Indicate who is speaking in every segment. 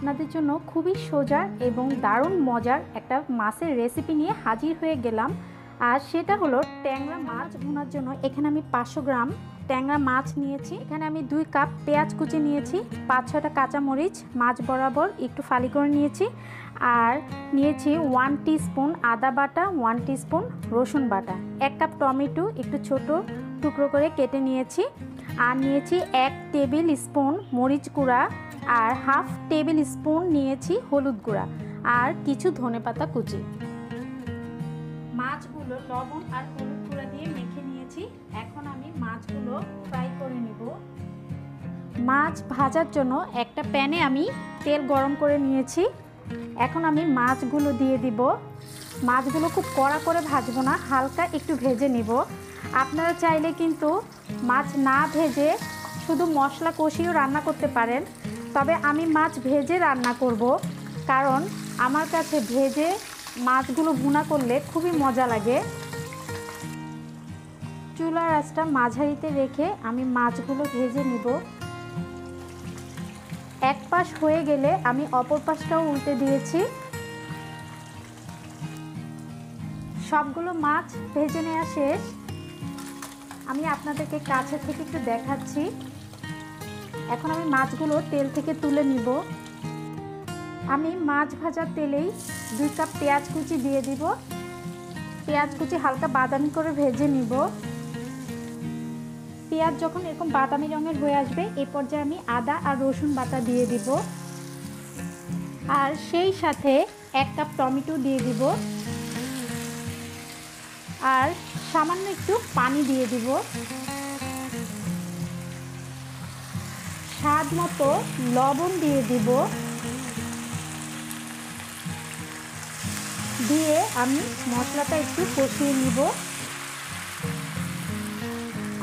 Speaker 1: আপনাদের জন্য খুবই সোজা এবং দারুণ মজার একটা মাছের রেসিপি নিয়ে হাজির হয়ে গেলাম। আর সেটা হলো ট্যাংরা মাছ ভুনার জন্য এখানে আমি 500 গ্রাম ট্যাংরা মাছ নিয়েছি। এখানে আমি 2 কাপ পেঁয়াজ কুচি নিয়েছি, 5-6টা কাঁচামরিচ মাছ বরাবর একটু ফালি করে নিয়েছি, আর নিয়েছি 1 টিস্পুন আদা বাটা, 1 টিস্পুন রসুন বাটা, 1 কাপ টমেটো একটু ছোট টুকরো করে কেটে নিয়েছি, আর নিয়েছি 1 টেবিল স্পুন মরিচ গুঁড়া, আর হাফ টেবিল স্পুন নিয়েছি হলুদ গুঁড়া, আর কিছু ধনেপাতা কুচি। মাছগুলো লবণ আর হলুদ গুঁড়া দিয়ে মেখে নিয়েছি। এখন আমি মাছগুলো ফ্রাই করে নিব। মাছ ভাজার জন্য একটা প্যানে আমি তেল গরম করে নিয়েছি। এখন আমি মাছগুলো দিয়ে দিব। মাছগুলো খুব কড়া করে ভাজবো না, হালকা একটু ভেজে নিব। আপনারা চাইলে কিন্তু মাছ না ভেজে শুধু মশলা কষিয়েও রান্না করতে পারেন, তবে আমি মাছ ভেজে রান্না করব, কারণ আমার কাছে ভেজে মাছগুলো ভুনা করলে খুবই মজা লাগে। চুলার আঁচটা মাঝারিতে রেখে আমি মাছগুলো ভেজে নিব। এক পাশ হয়ে গেলে আমি অপর পাশটাও উল্টে দিয়েছি। সবগুলো মাছ ভেজে নেওয়া শেষ। আমি আপনাদেরকে কাছে থেকে একটু দেখাচ্ছি। এখন আমি মাছগুলো তেল থেকে তুলে নিব। আমি মাছ ভাজার তেলেই 2 কাপ পেঁয়াজ কুচি দিয়ে দিব। পেঁয়াজ কুচি হালকা বাদামি করে ভেজে নিব। পেঁয়াজ যখন এরকম বাদামি রঙের হয়ে আসবে, এই পর্যায়ে আমি আদা আর রসুন বাটা দিয়ে দিব, আর সেই সাথে 1 কাপ টমেটো দিয়ে দিব, আর সামান্য একটু পানি দিয়ে দিব। স্বাদ মতো লবণ দিয়ে দিব। দিয়ে আমি মশলাটা একটু কষিয়ে নিব,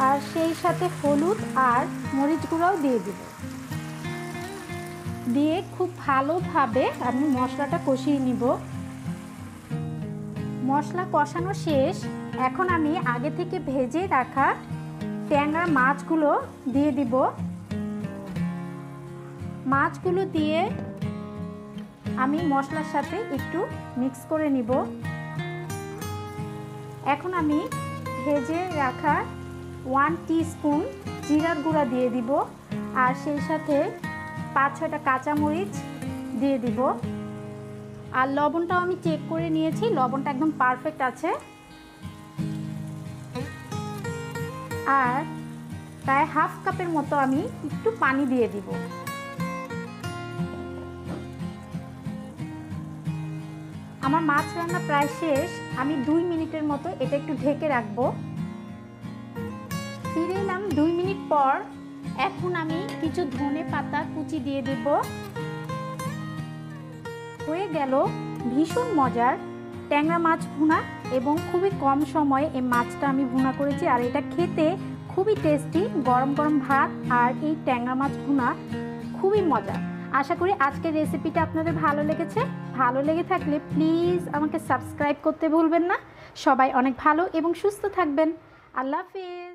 Speaker 1: আর সেই সাথে হলুদ আর মরিচ গুঁড়াও দিয়ে দিব। দিয়ে খুব ভালোভাবে আমি মশলাটা কষিয়ে নিব। মশলা কষানো শেষ। এখন আমি আগে থেকে ভেজে রাখা ট্যাংরা মাছগুলো দিয়ে দিব। মাছগুলো দিয়ে আমি মশলার সাথে একটু মিক্স করে নিব। এখন আমি ভেজে রাখা 1 টিস্পুন জিরার গুঁড়া দিয়ে দিব, আর সেই সাথে 5-6টা কাঁচামরিচ দিয়ে দিব। আর লবণটাও আমি চেক করে নিয়েছি, লবণটা একদম পারফেক্ট আছে। আর প্রায় হাফ কাপের মতো আমি একটু পানি দিয়ে দিব। আমার মাছ রান্না প্রায় শেষ। আমি 2 মিনিটের মতো এটা একটু ঢেকে রাখবো। ফিরে এলাম 2 মিনিট পর। এখন আমি কিছু ধনেপাতা কুচি দিয়ে দেব। হয়ে গেল ভীষণ মজার ট্যাংরা মাছ ভুনা, এবং খুবই কম সময়ে এই মাছটা আমি ভুনা করেছি। আর এটা খেতে খুবই টেস্টি, গরম গরম ভাত আর এই ট্যাংরা মাছ ভুনা খুবই মজা। আশা করি আজকের রেসিপিটা আপনাদের ভালো লেগেছে। ভালো লেগে থাকলে প্লিজ আমাকে সাবস্ক্রাইব করতে ভুলবেন না। সবাই অনেক ভালো এবং সুস্থ থাকবেন। আল্লাহ হাফেজ।